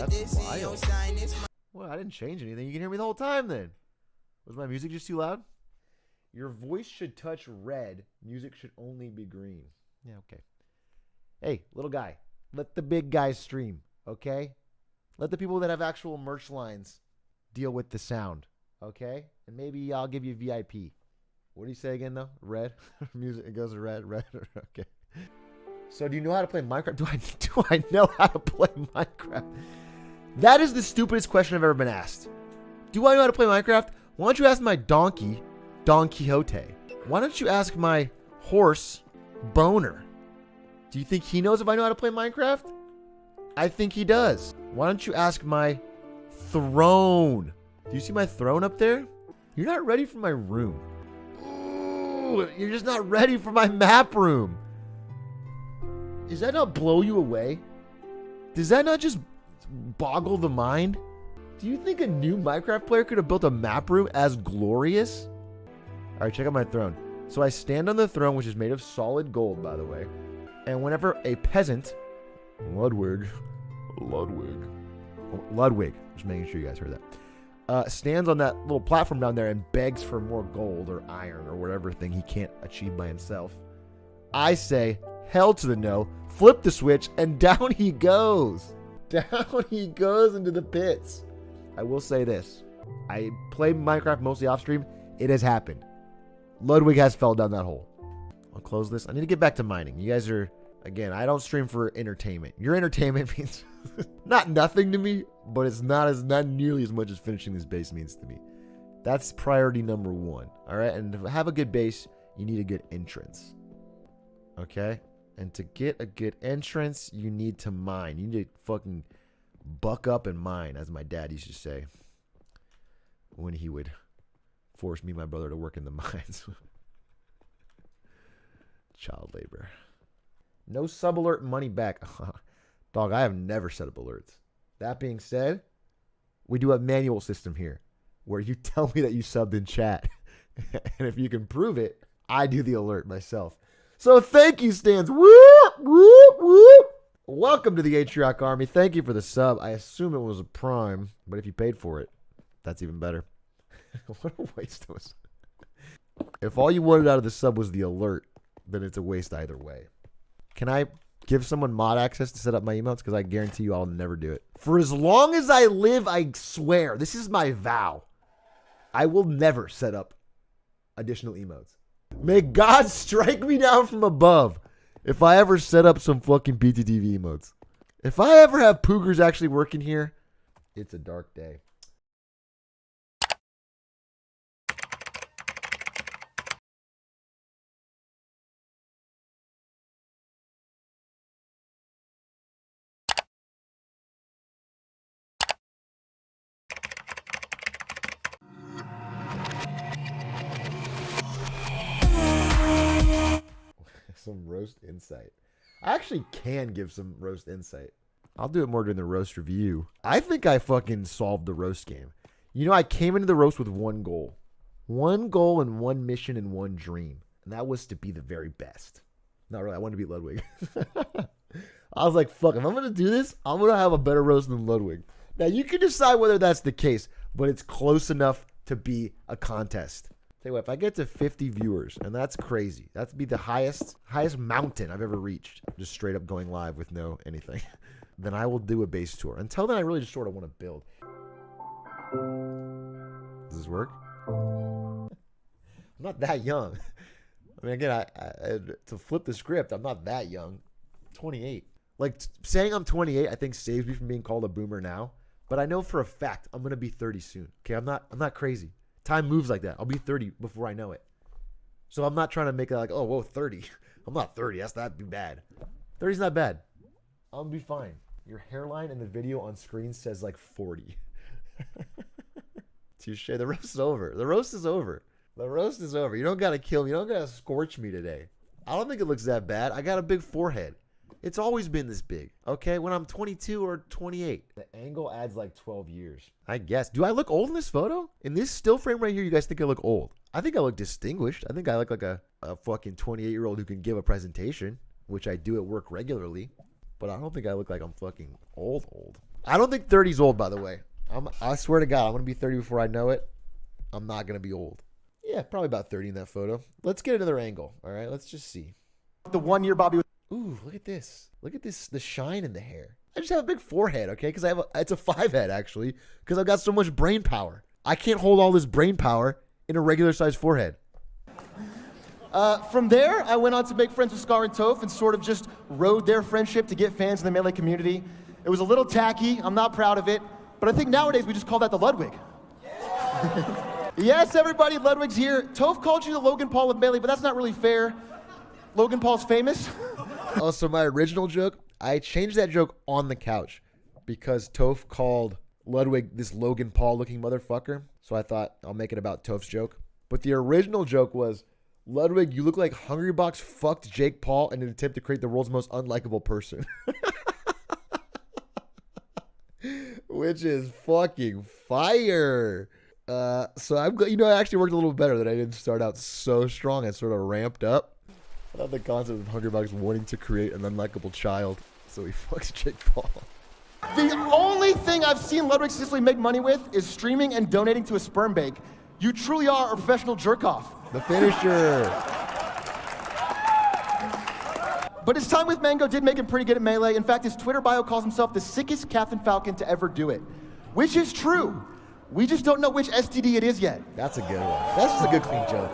That's wild. Well, I didn't change anything. You can hear me the whole time then. Was my music just too loud? Your voice should touch red. Music should only be green. Yeah, okay. Hey, little guy. Let the big guys stream, okay? Let the people that have actual merch lines deal with the sound, okay? And maybe I'll give you VIP. What do you say again, though? Red? Music, it goes to red, okay. So do you know how to play Minecraft? Do I know how to play Minecraft? That is the stupidest question I've ever been asked. Do I know how to play Minecraft? Why don't you ask my donkey, Don Quixote? Why don't you ask my horse, Boner? Do you think he knows if I know how to play Minecraft? I think he does. Why don't you ask my throne? Do you see my throne up there? You're not ready for my room. Ooh, you're just not ready for my map room. Does that not blow you away? Does that not just boggle the mind? Do you think a new Minecraft player could have built a map room as glorious? All right, check out my throne. So I stand on the throne, which is made of solid gold, by the way. And whenever a peasant, Ludwig, just making sure you guys heard that, stands on that little platform down there and begs for more gold or iron or whatever thing he can't achieve by himself, I say, hell to the no, flip the switch, and down he goes. Down he goes into the pits. I will say this. I play Minecraft mostly off stream. It has happened. Ludwig has fell down that hole. I'll close this. I need to get back to mining. You guys are, again, I don't stream for entertainment. Your entertainment means not nothing to me, but it's not nearly as much as finishing this base means to me. That's priority number one. All right. And to have a good base, you need a good entrance. Okay. And to get a good entrance, you need to mine. You need to fucking buck up and mine, as my dad used to say when he would force me and my brother to work in the mines. Child labor. No sub alert money back. Dog, I have never set up alerts. That being said, we do a manual system here where you tell me that you subbed in chat. And if you can prove it, I do the alert myself. So thank you, Stans. Whoop, whoop, whoop. Welcome to the Atrioc Army. Thank you for the sub. I assume it was a prime, but if you paid for it, that's even better. What a waste it was. If all you wanted out of the sub was the alert, then it's a waste either way. Can I give someone mod access to set up my emotes? Because I guarantee you I'll never do it. For as long as I live, I swear, this is my vow, I will never set up additional emotes. May God strike me down from above if I ever set up some fucking BTTV emotes. If I ever have poogers actually working here, it's a dark day. Some roast insight. I actually can give some roast insight. I'll do it more during the roast review. I think I fucking solved the roast game. You know, I came into the roast with one goal. One goal and one mission and one dream. And that was to be the very best. Not really. I wanted to beat Ludwig. I was like, fuck, if I'm going to do this, I'm going to have a better roast than Ludwig. Now, you can decide whether that's the case, but it's close enough to be a contest. Tell you what, if I get to 50 viewers, and that's crazy, that'd be the highest mountain I've ever reached, just straight up going live with no anything, then I will do a base tour. Until then, I really just sort of want to build. Does this work? I'm not that young. I mean, again, to flip the script, I'm not that young. 28. Like, saying I'm 28, I think saves me from being called a boomer now. But I know for a fact I'm going to be 30 soon. Okay, I'm not crazy. Time moves like that. I'll be 30 before I know it. So I'm not trying to make it like, oh, whoa, 30. I'm not 30. That'd be bad. 30's not bad. I'll be fine. Your hairline in the video on screen says like 40. Touche. The roast is over. The roast is over. The roast is over. You don't got to kill me. You don't got to scorch me today. I don't think it looks that bad. I got a big forehead. It's always been this big, okay? When I'm 22 or 28. The angle adds like 12 years. I guess. Do I look old in this photo? In this still frame right here, you guys think I look old. I think I look distinguished. I think I look like a fucking 28-year-old who can give a presentation, which I do at work regularly. But I don't think I look like I'm fucking old. I don't think 30's old, by the way. I swear to God, I'm going to be 30 before I know it. I'm not going to be old. Yeah, probably about 30 in that photo. Let's get another angle. All right, let's just see. The 1 year Bobby was... Ooh, look at this. Look at this, the shine in the hair. I just have a big forehead, okay? Because it's a 5 head, actually, because I've got so much brain power. I can't hold all this brain power in a regular sized forehead. From there, I went on to make friends with Scar and Toph and sort of just rode their friendship to get fans in the Melee community. It was a little tacky. I'm not proud of it. But I think nowadays we just call that the Ludwig. Yes, everybody, Ludwig's here. Toph called you the Logan Paul of Melee, but that's not really fair. Logan Paul's famous. Also, my original joke, I changed that joke on the couch because Toph called Ludwig this Logan Paul looking motherfucker. So I thought I'll make it about Toph's joke. But the original joke was, Ludwig, you look like Hungrybox fucked Jake Paul in an attempt to create the world's most unlikable person. Which is fucking fire. So I'm glad, I actually worked a little better that I didn't start out so strong. I sort of ramped up. I thought the concept of Hungrybox wanting to create an unlikable child, so he fucks Jake Paul. The only thing I've seen Ludwig Sicily make money with is streaming and donating to a sperm bank. You truly are a professional jerk-off. The finisher. But his time with Mango did make him pretty good at Melee. In fact, his Twitter bio calls himself the sickest Captain Falcon to ever do it, which is true. We just don't know which STD it is yet. That's a good one. That's just a good clean joke.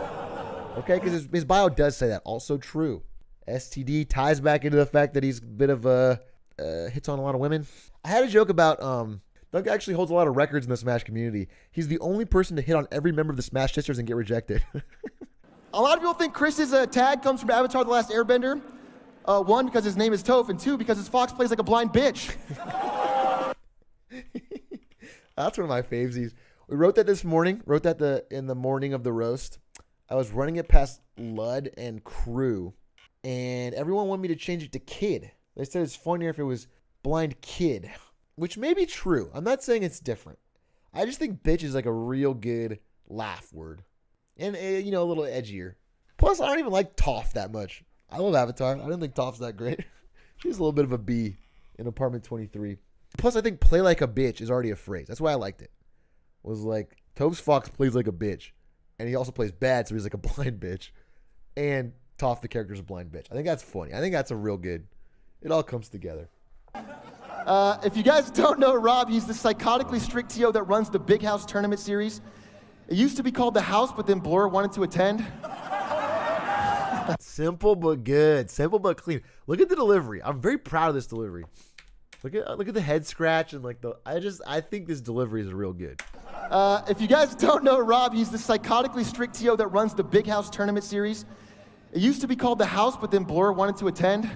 Okay, because his bio does say that. Also true. STD ties back into the fact that he's a bit of a hits on a lot of women. I had a joke about Doug actually holds a lot of records in the Smash community. He's the only person to hit on every member of the Smash Sisters and get rejected. A lot of people think Chris's tag comes from Avatar: The Last Airbender. 1, because his name is Toph, and 2, because his fox plays like a blind bitch. That's one of my favesies. We wrote that this morning. Wrote that in the morning of the roast. I was running it past Lud and Crew, and everyone wanted me to change it to Kid. They said it's funnier if it was blind kid, which may be true. I'm not saying it's different. I just think bitch is like a real good laugh word, and a little edgier. Plus, I don't even like Toph that much. I love Avatar. I don't think Toph's that great. She's a little bit of a B in Apartment 23. Plus, I think play like a bitch is already a phrase. That's why I liked it. Was like, Toph's fox plays like a bitch. And he also plays bad, so he's like a blind bitch. And Toph, the character, is a blind bitch. I think that's funny. I think that's a real good. It all comes together. If you guys don't know Rob, he's the psychotically strict TO that runs the Big House Tournament series. It used to be called The House, but then Blur wanted to attend. Simple but good. Simple but clean. Look at the delivery. I'm very proud of this delivery. Look at the head scratch and I think this delivery is real good. If you guys don't know Rob, he's the psychotically strict TO that runs the Big House Tournament series. It used to be called The House, but then Blur wanted to attend.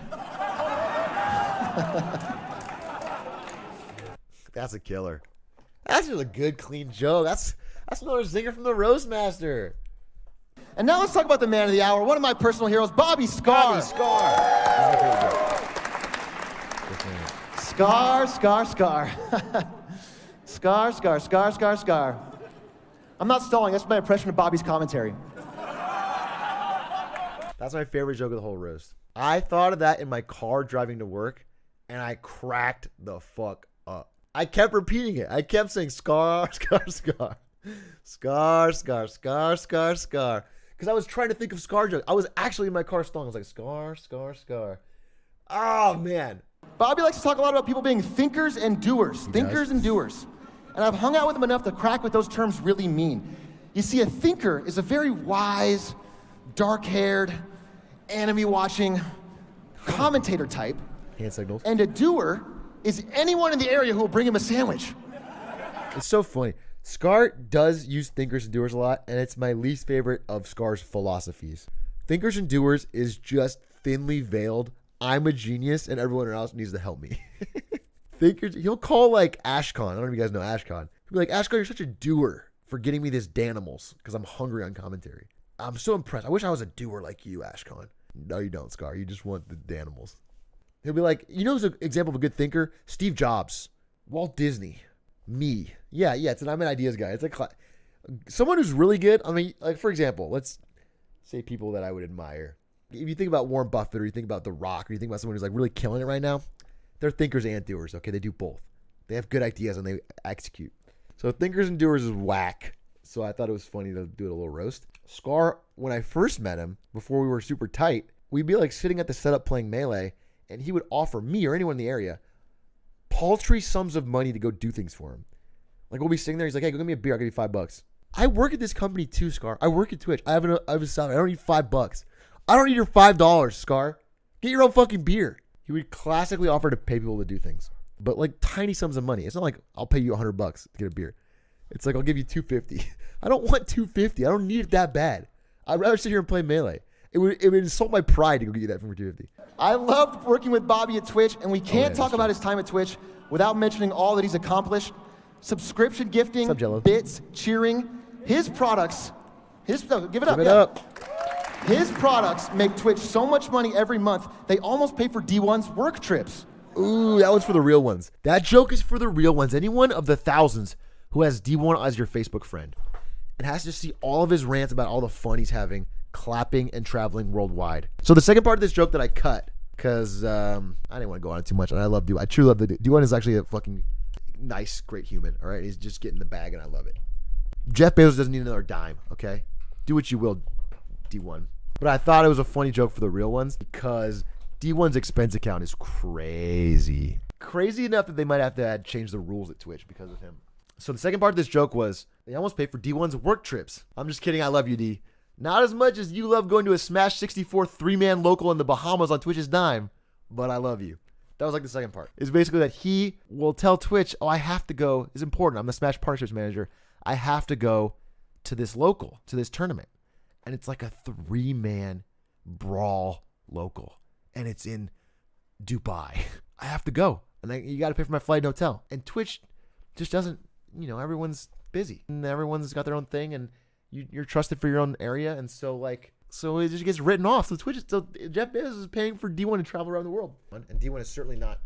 That's a killer. That's just a good, clean joke. That's another zinger from the Roast Master. And now let's talk about the man of the hour, one of my personal heroes, Bobby Scar. Bobby Scar. Scar, Scar, Scar. Scar, Scar, Scar, Scar, Scar. I'm not stalling. That's my impression of Bobby's commentary. That's my favorite joke of the whole roast. I thought of that in my car driving to work, and I cracked the fuck up. I kept repeating it. I kept saying Scar, Scar, Scar. Scar, Scar, Scar, Scar, Scar. Because I was trying to think of Scar jokes. I was actually in my car stalling. I was like, Scar, Scar, Scar. Oh, man. Bobby likes to talk a lot about people being thinkers and doers. Thinkers and doers. And I've hung out with him enough to crack what those terms really mean. You see, a thinker is a very wise, dark-haired, anime-watching commentator type. Hand signals. And a doer is anyone in the area who will bring him a sandwich. It's so funny. Scar does use thinkers and doers a lot, and it's my least favorite of Scar's philosophies. Thinkers and doers is just thinly veiled. I'm a genius, and everyone else needs to help me. Thinkers, he'll call like Ashcon. I don't know if you guys know Ashcon. He'll be like, Ashcon, you're such a doer for getting me this Danimals because I'm hungry on commentary. I'm so impressed. I wish I was a doer like you, Ashcon. No, you don't, Scar. You just want the Danimals. He'll be like, who's an example of a good thinker? Steve Jobs, Walt Disney, me. Yeah, I'm an ideas guy. It's like someone who's really good. I mean, like, for example, let's say people that I would admire. If you think about Warren Buffett or you think about The Rock or you think about someone who's like really killing it right now, they're thinkers and doers, okay? They do both. They have good ideas and they execute. So thinkers and doers is whack. So I thought it was funny to do it a little roast. Scar, when I first met him, before we were super tight, we'd be like sitting at the setup playing Melee, and he would offer me or anyone in the area paltry sums of money to go do things for him. Like we'll be sitting there, he's like, hey, go get me a beer, I'll give you $5. I work at this company too, Scar. I work at Twitch. I have a salary. I don't need $5. I don't need your $5, Scar. Get your own fucking beer. He would classically offer to pay people to do things, but like tiny sums of money. It's not like I'll pay you $100 to get a beer. It's like I'll give you $250. I don't want $250. I don't need it that bad. I'd rather sit here and play Melee. It would insult my pride to go get you that for $250. I loved working with Bobby at Twitch, and we can't talk about his time at Twitch without mentioning all that he's accomplished. Subscription gifting, bits, cheering. His products, give it up. His products make Twitch so much money every month, they almost pay for D1's work trips. Ooh, that one's for the real ones. That joke is for the real ones. Anyone of the thousands who has D1 as your Facebook friend and has to see all of his rants about all the fun he's having, clapping and traveling worldwide. So the second part of this joke that I cut, because I didn't want to go on it too much, and I love D1. I truly love the D1 is actually a fucking nice, great human, all right? He's just getting the bag, and I love it. Jeff Bezos doesn't need another dime, okay? Do what you will, D1. But I thought it was a funny joke for the real ones because D1's expense account is crazy. Crazy enough that they might have to change the rules at Twitch because of him. So the second part of this joke was, they almost pay for D1's work trips. I'm just kidding, I love you, D. Not as much as you love going to a Smash 64 3-man local in the Bahamas on Twitch's dime, but I love you. That was like the second part. It's basically that he will tell Twitch, oh, I have to go. It's important. I'm the Smash Partnerships Manager. I have to go to this local, to this tournament. And it's like a 3-man brawl local. And it's in Dubai. I have to go. And you got to pay for my flight and hotel. And Twitch just doesn't, everyone's busy. And everyone's got their own thing. And you're trusted for your own area. And so it just gets written off. So Jeff Bezos is paying for D1 to travel around the world. And D1 is certainly not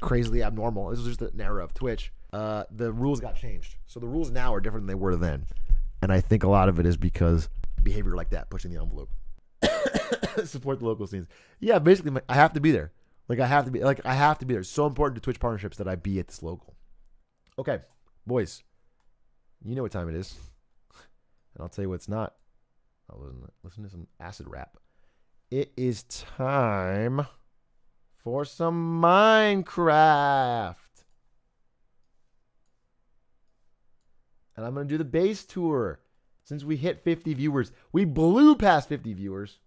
crazily abnormal. This is just an era of Twitch. The rules got changed. So the rules now are different than they were then. And I think a lot of it is because behavior like that, pushing the envelope. Support the local scenes. Yeah, basically, I have to be there. I have to be there. It's so important to Twitch partnerships that I be at this local. Okay, boys. You know what time it is. And I'll tell you what's not. I'll listen to some acid rap. It is time for some Minecraft. And I'm going to do the base tour. Since we hit 50 viewers, we blew past 50 viewers.